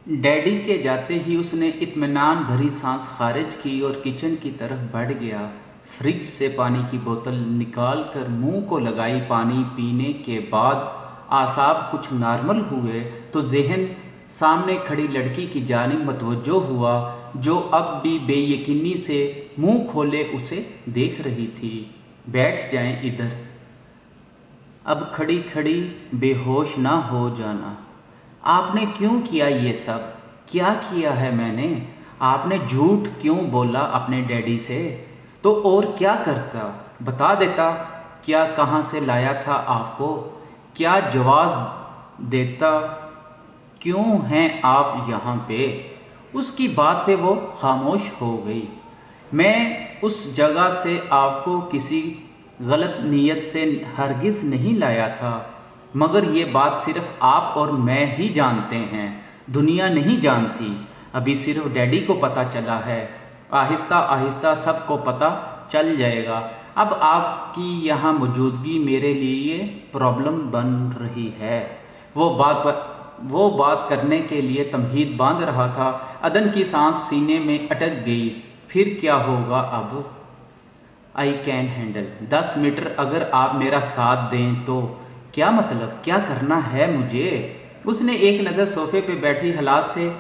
Daddy के जाते ही उसने इत्मीनान भरी सांस खारिज की और किचन की तरफ बढ़ गया। फ्रिज से पानी की बोतल निकाल कर मुंह को लगाई। पानी पीने के बाद आसाब कुछ नॉर्मल हुए तो जहन सामने खड़ी लड़की की जानिब मतवज्जो हुआ, जो अब भी बेयकीनी से मुंह खोले उसे देख रही थी। बैठ जाएं इधर, अब खड़ी खड़ी बेहोश ना हो जाना। आपने क्यों किया ये सब? क्या किया है मैंने? आपने झूठ क्यों बोला अपने डैडी से? तो और क्या करता, बता देता। क्या कहाँ से लाया था आपको? क्या जवाब देता? क्यों हैं आप यहाँ पे? उसकी बात पे वो खामोश हो गई। मैं उस जगह से आपको किसी गलत नीयत से हरगिज़ नहीं लाया था, मगर ये बात सिर्फ आप और मैं ही जानते हैं, दुनिया नहीं जानती। अभी सिर्फ डैडी को पता चला है, आहिस्ता आहिस्ता सबको पता चल जाएगा। अब आपकी यहाँ मौजूदगी मेरे लिए प्रॉब्लम बन रही है। वो बात करने के लिए तमहीद बांध रहा था। अदन की सांस सीने में अटक गई। फिर क्या होगा अब? आई कैन हैंडल 10 मीटर अगर आप मेरा साथ दें तो। क्या मतलब? क्या करना है मुझे? उसने एक नज़र सोफे पे बैठी हालात से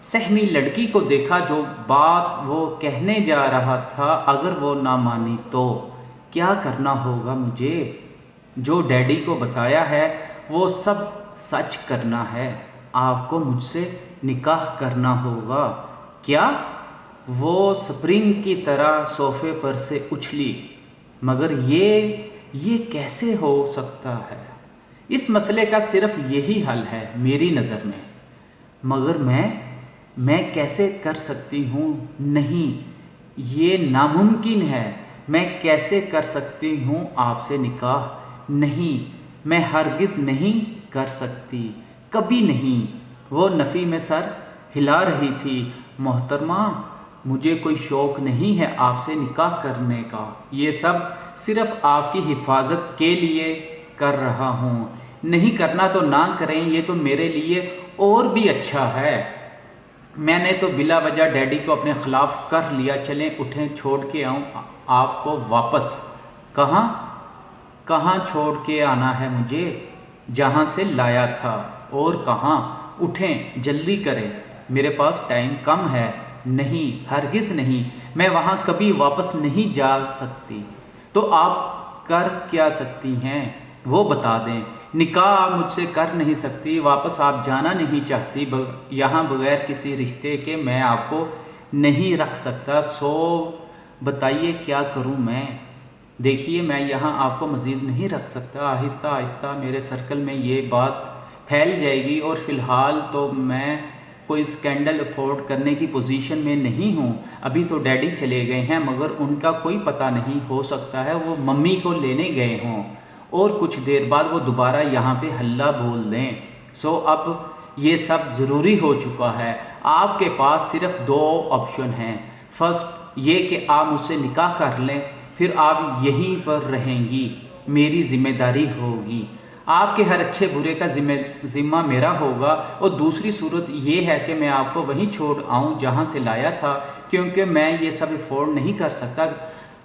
सहमी लड़की को देखा। जो बात वो कहने जा रहा था, अगर वो ना मानी तो क्या करना होगा मुझे? जो डैडी को बताया है वो सब सच करना है। आपको मुझसे निकाह करना होगा। क्या? वो स्प्रिंग की तरह सोफे पर से उछली। मगर ये कैसे हो सकता है? इस मसले का सिर्फ यही हल है मेरी नज़र में। मगर मैं कैसे कर सकती हूँ? नहीं, ये नामुमकिन है। मैं कैसे कर सकती हूँ आपसे निकाह? नहीं, मैं हरगिज़ नहीं कर सकती, कभी नहीं। वो नफ़ी में सर हिला रही थी। मोहतरमा, मुझे कोई शौक़ नहीं है आपसे निकाह करने का। ये सब सिर्फ आपकी हिफाजत के लिए कर रहा हूँ। नहीं करना तो ना करें, ये तो मेरे लिए और भी अच्छा है। मैंने तो बिला वजह डैडी को अपने ख़िलाफ़ कर लिया। चलें उठें, छोड़ के आऊँ आपको वापस। कहाँ छोड़ के आना है मुझे? जहाँ से लाया था। और कहाँ? उठें, जल्दी करें, मेरे पास टाइम कम है। नहीं, हरगिज़ नहीं, मैं वहाँ कभी वापस नहीं जा सकती। तो आप कर क्या सकती हैं वो बता दें। निकाह आप मुझसे कर नहीं सकती, वापस आप जाना नहीं चाहती। यहाँ बगैर किसी रिश्ते के मैं आपको नहीं रख सकता। सो बताइए क्या करूँ मैं? देखिए, मैं यहाँ आपको मज़ीद नहीं रख सकता। आहिस्ता आहिस्ता मेरे सर्कल में ये बात फैल जाएगी और फ़िलहाल तो मैं कोई स्कैंडल अफोर्ड करने की पोजीशन में नहीं हूँ। अभी तो डैडी चले गए हैं, मगर उनका कोई पता नहीं, हो सकता है वो मम्मी को लेने गए हों और कुछ देर बाद वो दोबारा यहाँ पे हल्ला बोल दें। सो अब ये सब ज़रूरी हो चुका है। आपके पास सिर्फ 2 ऑप्शन हैं। फर्स्ट ये कि आप मुझसे निकाह कर लें, फिर आप यहीं पर रहेंगी, मेरी ज़िम्मेदारी होगी। आपके हर अच्छे बुरे का ज़िम्मा मेरा होगा। और दूसरी सूरत ये है कि मैं आपको वहीं छोड़ आऊँ जहाँ से लाया था, क्योंकि मैं ये सब अफोर्ड नहीं कर सकता।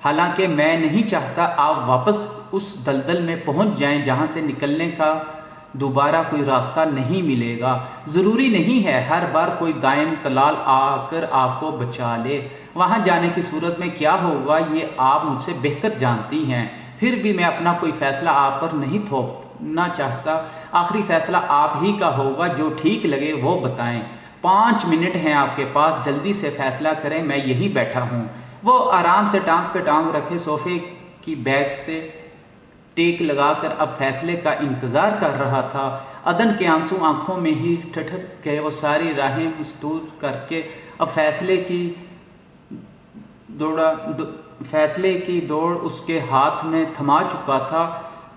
हालांकि मैं नहीं चाहता आप वापस उस दलदल में पहुँच जाएं जहाँ से निकलने का दोबारा कोई रास्ता नहीं मिलेगा। ज़रूरी नहीं है हर बार कोई दाइम तलाल आकर आपको बचा ले। वहाँ जाने की सूरत में क्या होगा ये आप मुझसे बेहतर जानती हैं। फिर भी मैं अपना कोई फ़ैसला आप पर नहीं थोपना चाहता। आखिरी फ़ैसला आप ही का होगा, जो ठीक लगे वो बताएं। 5 मिनट हैं आपके पास, जल्दी से फ़ैसला करें, मैं यहीं बैठा हूँ। वो आराम से टांग पे टांग रखे सोफ़े की बैक से टेक लगाकर अब फैसले का इंतज़ार कर रहा था। अदन के आंसू आंखों में ही ठठक गए। वो सारी राहें मसदूर करके अब फैसले की दौड़ उसके हाथ में थमा चुका था।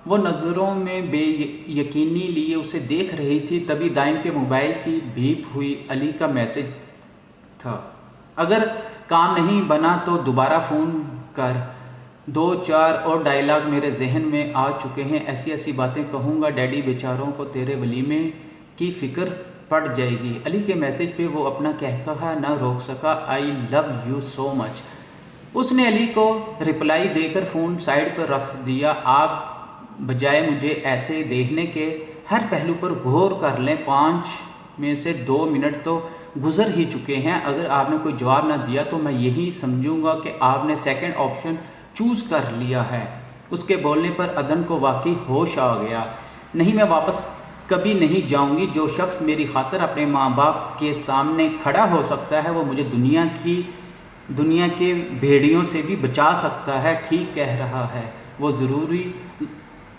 वो नज़रों में बेयकीनी लिए उसे देख रही थी। तभी दाइम के मोबाइल की बीप हुई। अली का मैसेज था, अगर काम नहीं बना तो दोबारा फ़ोन कर। 2-4 और डायलॉग मेरे जहन में आ चुके हैं। ऐसी ऐसी बातें कहूँगा, डैडी बेचारों को तेरे वलीमे की फ़िक्र پڑ جائے گی۔ علی کے میسج پہ وہ اپنا کہا نہ روک سکا، آئی لو یو سو مچ۔ اس نے علی کو رپلائی دے کر فون سائیڈ پر رکھ دیا۔ آپ بجائے مجھے ایسے دیکھنے کے ہر پہلو پر غور کر لیں، 5 میں سے 2 منٹ تو گزر ہی چکے ہیں۔ اگر آپ نے کوئی جواب نہ دیا تو میں یہی سمجھوں گا کہ آپ نے سیکنڈ آپشن چوز کر لیا ہے۔ اس کے بولنے پر عدن کو واقعی ہوش آ گیا۔ نہیں، میں واپس کبھی نہیں جاؤں گی۔ جو شخص میری خاطر اپنے ماں باپ کے سامنے کھڑا ہو سکتا ہے وہ مجھے دنیا کے بھیڑیوں سے بھی بچا سکتا ہے۔ ٹھیک کہہ رہا ہے، وہ ضروری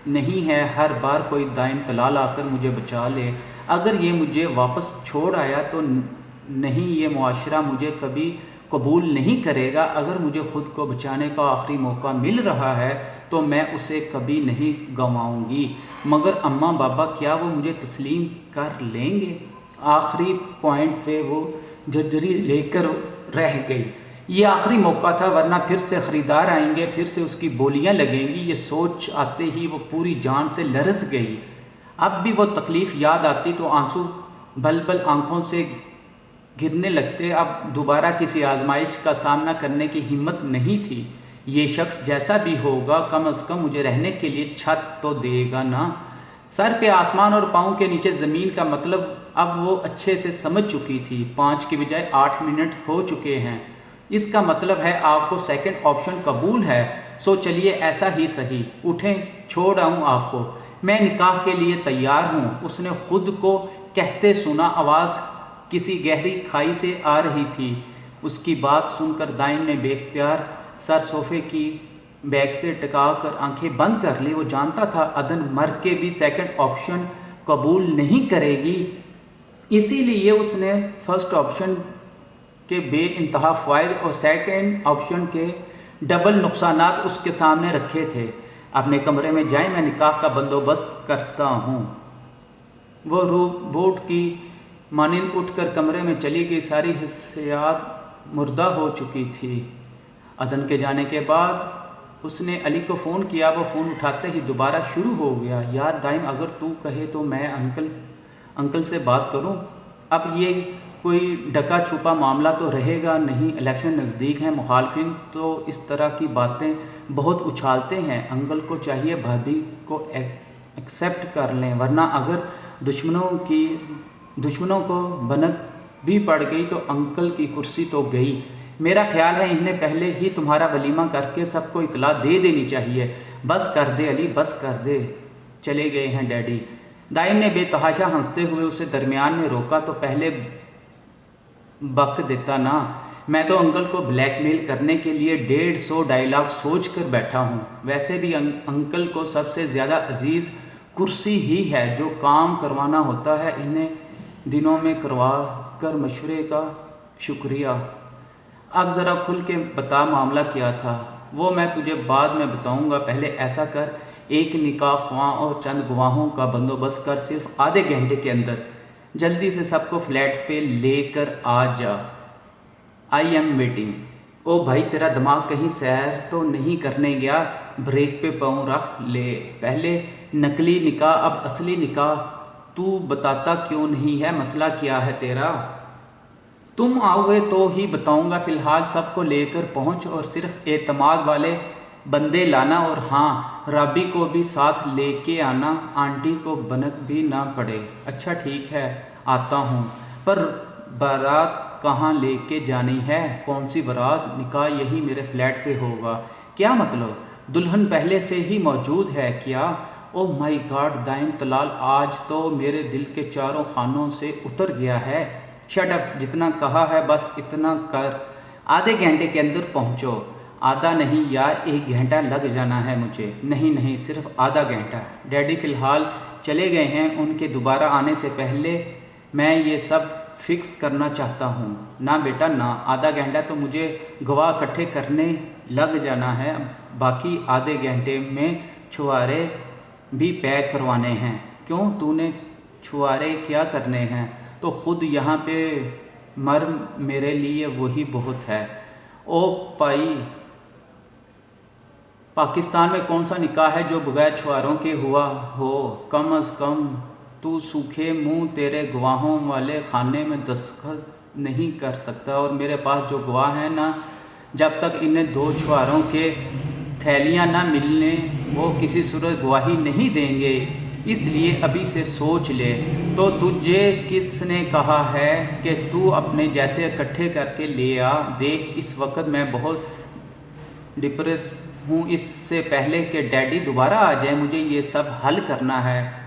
نہیں ہے ہر بار کوئی دائم طلال آ کر مجھے بچا لے۔ اگر یہ مجھے واپس چھوڑ آیا تو نہیں، یہ معاشرہ مجھے کبھی قبول نہیں کرے گا۔ اگر مجھے خود کو بچانے کا آخری موقع مل رہا ہے تو میں اسے کبھی نہیں گنواؤں گی۔ مگر اماں بابا، کیا وہ مجھے تسلیم کر لیں گے؟ آخری پوائنٹ پہ وہ جھرجھری لے کر رہ گئی۔ یہ آخری موقع تھا، ورنہ پھر سے خریدار آئیں گے، پھر سے اس کی بولیاں لگیں گی۔ یہ سوچ آتے ہی وہ پوری جان سے لرز گئی۔ اب بھی وہ تکلیف یاد آتی تو آنسو بل بل آنکھوں سے گرنے لگتے۔ اب دوبارہ کسی آزمائش کا سامنا کرنے کی ہمت نہیں تھی۔ یہ شخص جیسا بھی ہوگا کم از کم مجھے رہنے کے لیے چھت تو دے گا نا۔ سر پہ آسمان اور پاؤں کے نیچے زمین کا مطلب اب وہ اچھے سے سمجھ چکی تھی۔ 5 کی بجائے 8 منٹ ہو چکے ہیں۔ اس کا مطلب ہے آپ کو سیکنڈ آپشن قبول ہے۔ سو چلیے ایسا ہی صحیح، اٹھیں، چھوڑ آؤں آپ کو، میں نکاح کے لیے تیار ہوں۔ اس نے خود کو کہتے سنا، آواز کسی گہری کھائی سے آ رہی تھی۔ اس کی بات سن کر دائم نے بے اختیار سر صوفے کی بیک سے ٹکا کر آنکھیں بند کر لی۔ وہ جانتا تھا عدن مر کے بھی سیکنڈ آپشن قبول نہیں کرے گی، اسی لیے اس نے فرسٹ آپشن کے بے انتہا فوائد اور سیکنڈ آپشن کے ڈبل نقصانات اس کے سامنے رکھے تھے۔ اپنے کمرے میں جائیں، میں نکاح کا بندوبست کرتا ہوں۔ وہ روبوٹ کی مانند اٹھ کر کمرے میں چلی گئی۔ ساری حسیات مردہ ہو چکی تھی۔ عدن کے جانے کے بعد اس نے علی کو فون کیا۔ وہ فون اٹھاتے ہی دوبارہ شروع ہو گیا۔ یار دائم، اگر تو کہے تو میں انکل سے بات کروں۔ اب یہ کوئی ڈکا چھپا معاملہ تو رہے گا نہیں، الیکشن نزدیک ہیں، مخالفین تو اس طرح کی باتیں بہت اچھالتے ہیں۔ انکل کو چاہیے بھابھی کو ایکسیپٹ کر لیں، ورنہ اگر دشمنوں کو بنک بھی پڑ گئی تو انکل کی کرسی تو گئی۔ میرا خیال ہے انہیں پہلے ہی تمہارا ولیمہ کر کے سب کو اطلاع دے دینی چاہیے۔ بس کر دے علی، بس کر دے، چلے گئے ہیں ڈیڈی۔ دائم نے بے تحاشا ہنستے ہوئے اسے درمیان میں روکا۔ تو پہلے بک دیتا نا، میں تو انکل کو بلیک میل کرنے کے لیے 150 ڈائیلاگ سوچ کر بیٹھا ہوں۔ ویسے بھی انکل کو سب سے زیادہ عزیز کرسی ہی ہے۔ جو کام کروانا ہوتا ہے انہیں دنوں میں کروا کر مشورے کا شکریہ۔ اب ذرا کھل کے بتا معاملہ کیا تھا۔ وہ میں تجھے بعد میں بتاؤں گا، پہلے ایسا کر، ایک نکاح خواں اور چند گواہوں کا بندوبست کر، صرف آدھے گھنٹے کے اندر جلدی سے سب کو فلیٹ پہ لے کر آ جا۔ I am waiting. او بھائی، تیرا دماغ کہیں سیر تو نہیں کرنے گیا؟ بریک پہ پاؤں رکھ لے۔ پہلے نقلی نکاح، اب اصلی نکاح۔ تو بتاتا کیوں نہیں ہے؟ مسئلہ کیا ہے تیرا؟ تم آؤ گے تو ہی بتاؤں گا۔ فی الحال سب کو لے کر پہنچ اور صرف اعتماد والے بندے لانا، اور ہاں، رابی کو بھی ساتھ لے کے آنا، آنٹی کو بنک بھی نہ پڑے۔ اچھا ٹھیک ہے، آتا ہوں۔ پر بارات کہاں لے کے جانی ہے؟ کون سی بارات؟ نکاح یہی میرے فلیٹ پہ ہوگا۔ کیا مطلب؟ دلہن پہلے سے ہی موجود ہے کیا؟ او مائی گاڈ دائم طلال آج تو میرے دل کے چاروں خانوں سے اتر گیا ہے۔ شٹ اپ، جتنا کہا ہے بس اتنا کر، آدھے گھنٹے کے اندر پہنچو۔ آدھا نہیں یار، 1 گھنٹہ لگ جانا ہے مجھے۔ نہیں، صرف آدھا گھنٹہ۔ ڈیڈی فی الحال چلے گئے ہیں، ان کے دوبارہ آنے سے پہلے میں یہ سب فکس کرنا چاہتا ہوں۔ نہ بیٹا نہ، آدھا گھنٹہ تو مجھے گواہ اکٹھے کرنے لگ جانا ہے، باقی آدھے گھنٹے میں چھوارے بھی پیک کروانے ہیں۔ کیوں، تو نے چھوارے کیا کرنے ہیں؟ تو خود یہاں پہ مر، میرے لیے وہی بہت ہے۔ او پائی، پاکستان میں کون سا نکاح ہے جو بغیر چھواروں کے ہوا ہو؟ کم از کم तू सूखे मुंह तेरे गवाहों वाले खाने में दस्तखत नहीं कर सकता, और मेरे पास जो गवाह हैं ना, जब तक इन्हें 2 छुहारों के थैलियाँ ना मिलने वो किसी सूरत गवाही नहीं देंगे। इसलिए अभी से सोच ले। तो तुझे किसने कहा है कि तू अपने जैसे इकट्ठे करके ले आ? देख, इस वक्त मैं बहुत डिप्रेस हूँ। इससे पहले कि डैडी दोबारा आ जाए मुझे ये सब हल करना है।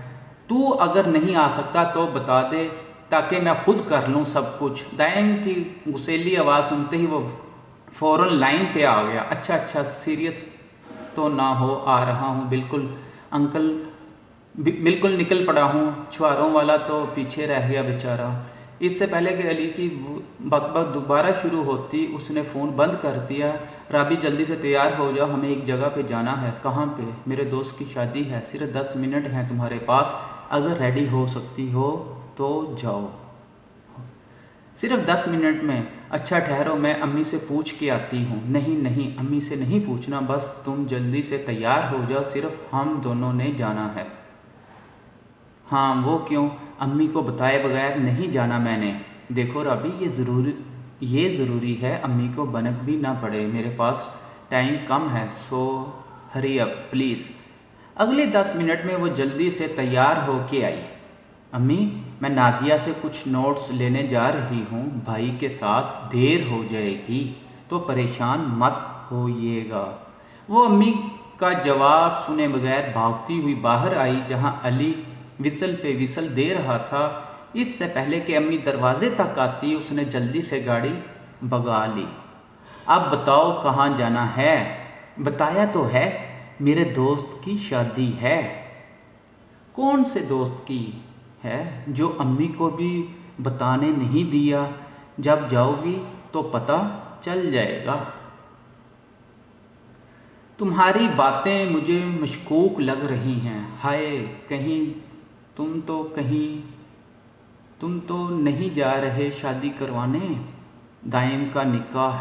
तू अगर नहीं आ सकता तो बता दे ताकि मैं खुद कर लूँ सब कुछ। दाइम की गुस्सैली आवाज़ सुनते ही वो फ़ौरन लाइन पे आ गया। अच्छा, सीरियस तो ना हो, आ रहा हूँ। बिल्कुल अंकल, बिल्कुल निकल पड़ा हूँ। छुहारों वाला तो पीछे रह गया बेचारा। इससे पहले कि अली की बकबक दोबारा शुरू होती उसने फ़ोन बंद कर दिया। राबी, जल्दी से तैयार हो जाओ, हमें एक जगह पे जाना है। कहाँ पे? मेरे दोस्त की शादी है, सिर्फ 10 मिनट हैं तुम्हारे पास, अगर रेडी हो सकती हो तो जाओ। सिर्फ 10 मिनट में? अच्छा ठहरो, मैं अम्मी से पूछ के आती हूँ। नहीं, अम्मी से नहीं पूछना, बस तुम जल्दी से तैयार हो जाओ, सिर्फ हम दोनों ने जाना है। हाँ, वो क्यों? अम्मी को बताए बगैर नहीं जाना मैंने। देखो राबी, ये ज़रूरी है, अम्मी को भनक भी ना पड़े। मेरे पास टाइम कम है, सो हरी अप प्लीज़। अगले 10 मिनट में वो जल्दी से तैयार हो के आई। अम्मी, मैं नादिया से कुछ नोट्स लेने जा रही हूँ, भाई के साथ देर हो जाएगी तो परेशान मत होइएगा। वो अम्मी का जवाब सुने बगैर भागती हुई बाहर आई, जहाँ अली विसल पे विसल दे रहा था। इससे पहले कि अम्मी दरवाजे तक आती उसने जल्दी से गाड़ी भगा ली। अब बताओ कहाँ जाना है? बताया तो है, मेरे दोस्त की शादी है। कौन से दोस्त की है जो अम्मी को भी बताने नहीं दिया? जब जाओगी तो पता चल जाएगा। तुम्हारी बातें मुझे मशकूक लग रही हैं। हाय, कहीं तुम तो नहीं जा रहे शादी करवाने? दाइम का निकाह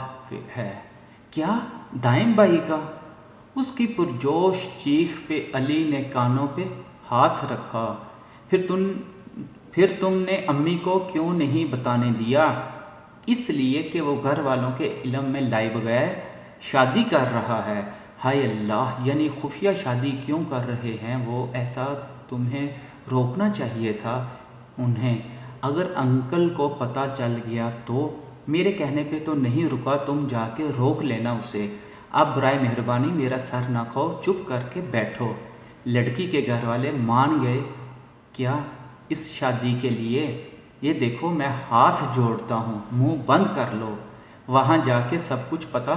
है। क्या? दाइम भाई का? उसकी पुरजोश चीख पे अली ने कानों पे हाथ रखा। फिर तुमने अम्मी को क्यों नहीं बताने दिया? इसलिए कि वो घर वालों के इल्म में लाए बगैर शादी कर रहा है। हाय अल्लाह, यानी खुफिया शादी क्यों कर रहे हैं वो? ऐसा तुम्हें रोकना चाहिए था उन्हें। अगर अंकल को पता चल गया तो? मेरे कहने पे तो नहीं रुका, तुम जाके रोक लेना उसे। अब बराए मेहरबानी मेरा सर ना खाओ, चुप करके बैठो। लड़की के घर वाले मान गए क्या इस शादी के लिए? ये देखो, मैं हाथ जोड़ता हूँ, मुंह बंद कर लो, वहाँ जाके सब कुछ पता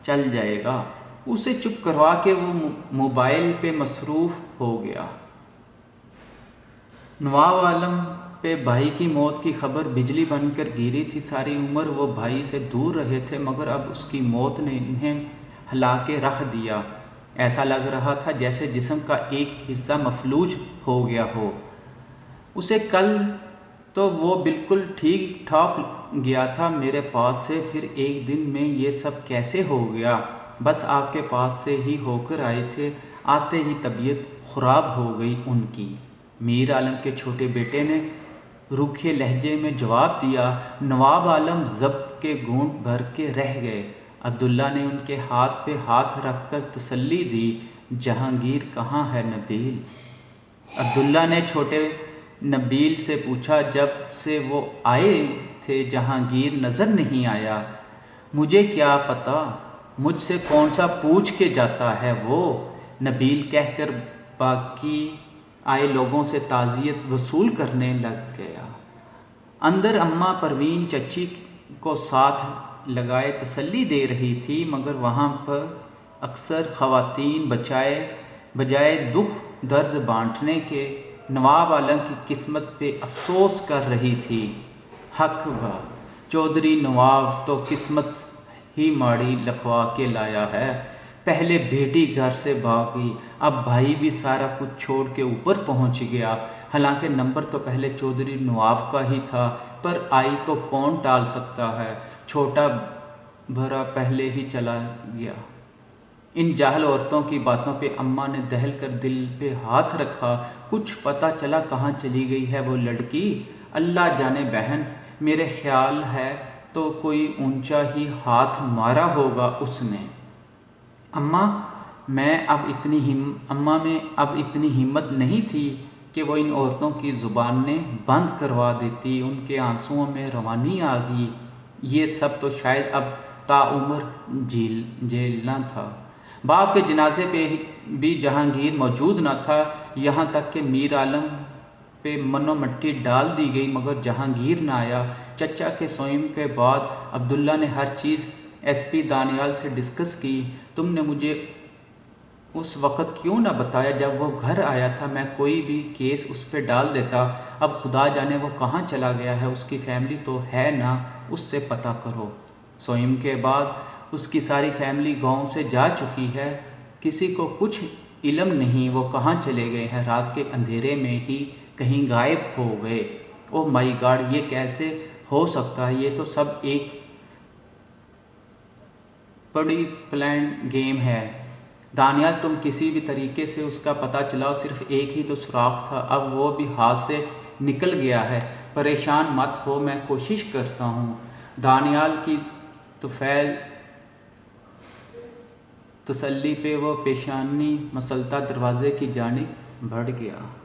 चल जाएगा। उसे चुप करवा के वो मोबाइल पे मसरूफ़ हो गया। नवाब आलम पे भाई की मौत की खबर बिजली बनकर गिरी थी। सारी उम्र वो भाई से दूर रहे थे, मगर अब उसकी मौत ने इन्हें हिला के रख दिया। ऐसा लग रहा था जैसे जिस्म का एक हिस्सा मफलूज हो गया हो। उसे कल तो वो बिल्कुल ठीक ठाक गया था मेरे पास से, फिर एक दिन में ये सब कैसे हो गया? बस आपके पास से ही होकर आए थे, आते ही तबीयत ख़राब हो गई उनकी। मीर आलम के छोटे बेटे ने रूखे लहजे में जवाब दिया। नवाब आलम ज़ब्त के घूंट भर के रह गए। अब्दुल्ला ने उनके हाथ पे हाथ रख कर तसल्ली दी। जहांगीर कहाँ है नबील? अब्दुल्ला ने छोटे नबील से पूछा। जब से वो आए थे जहांगीर नज़र नहीं आया। मुझे क्या पता, मुझसे कौन सा पूछ के जाता है वो? नबील कहकर बाकी आए लोगों से ताज़ियत वसूल करने लग गया। अंदर अम्मा परवीन चची को साथ लगाए तसल्ली दे रही थी, मगर वहाँ पर अक्सर ख़वातीन बजाय दुख दर्द बांटने के नवाब आलम की किस्मत पे अफसोस कर रही थी। हक बा, चौधरी नवाब तो किस्मत ही माड़ी लखवा के लाया है। पहले बेटी घर से भाग गई, अब भाई भी सारा कुछ छोड़ के ऊपर पहुंच गया। हालांकि नंबर तो पहले चौधरी नवाब का ही था, पर आई को कौन टाल सकता है? छोटा भरा पहले ही चला गया। ان جاہل عورتوں کی باتوں پہ اماں نے دہل کر دل پہ ہاتھ رکھا۔ کچھ پتہ چلا کہاں چلی گئی ہے وہ لڑکی؟ اللہ جانے بہن، میرے خیال ہے تو کوئی اونچا ہی ہاتھ مارا ہوگا اس نے۔ اماں میں اب اتنی ہمت نہیں تھی کہ وہ ان عورتوں کی زبانیں بند کروا دیتی۔ ان کے آنسوؤں میں روانی آ گئی۔ یہ سب تو شاید اب تاعمر جھیلنا تھا۔ باپ کے جنازے پہ بھی جہانگیر موجود نہ تھا، یہاں تک کہ میر عالم پہ منو مٹی ڈال دی گئی مگر جہانگیر نہ آیا۔ چچا کے سوئیم کے بعد عبداللہ نے ہر چیز ایس پی دانیال سے ڈسکس کی۔ تم نے مجھے اس وقت کیوں نہ بتایا جب وہ گھر آیا تھا؟ میں کوئی بھی کیس اس پہ ڈال دیتا۔ اب خدا جانے وہ کہاں چلا گیا ہے، اس کی فیملی تو ہے نا، اس سے پتہ کرو۔ سوئیم کے بعد اس کی ساری فیملی گاؤں سے جا چکی ہے، کسی کو کچھ علم نہیں وہ کہاں چلے گئے ہیں، رات کے اندھیرے میں ہی کہیں غائب ہو گئے۔ اوہ مائی گاڈ، یہ کیسے ہو سکتا ہے؟ یہ تو سب ایک بڑی پلانڈ گیم ہے۔ دانیال تم کسی بھی طریقے سے اس کا پتہ چلاؤ، صرف ایک ہی تو سراغ تھا، اب وہ بھی ہاتھ سے نکل گیا ہے۔ پریشان مت ہو، میں کوشش کرتا ہوں۔ دانیال کی طفیل تسلی پہ وہ پیشانی مسلطہ دروازے کی جانب بڑھ گیا۔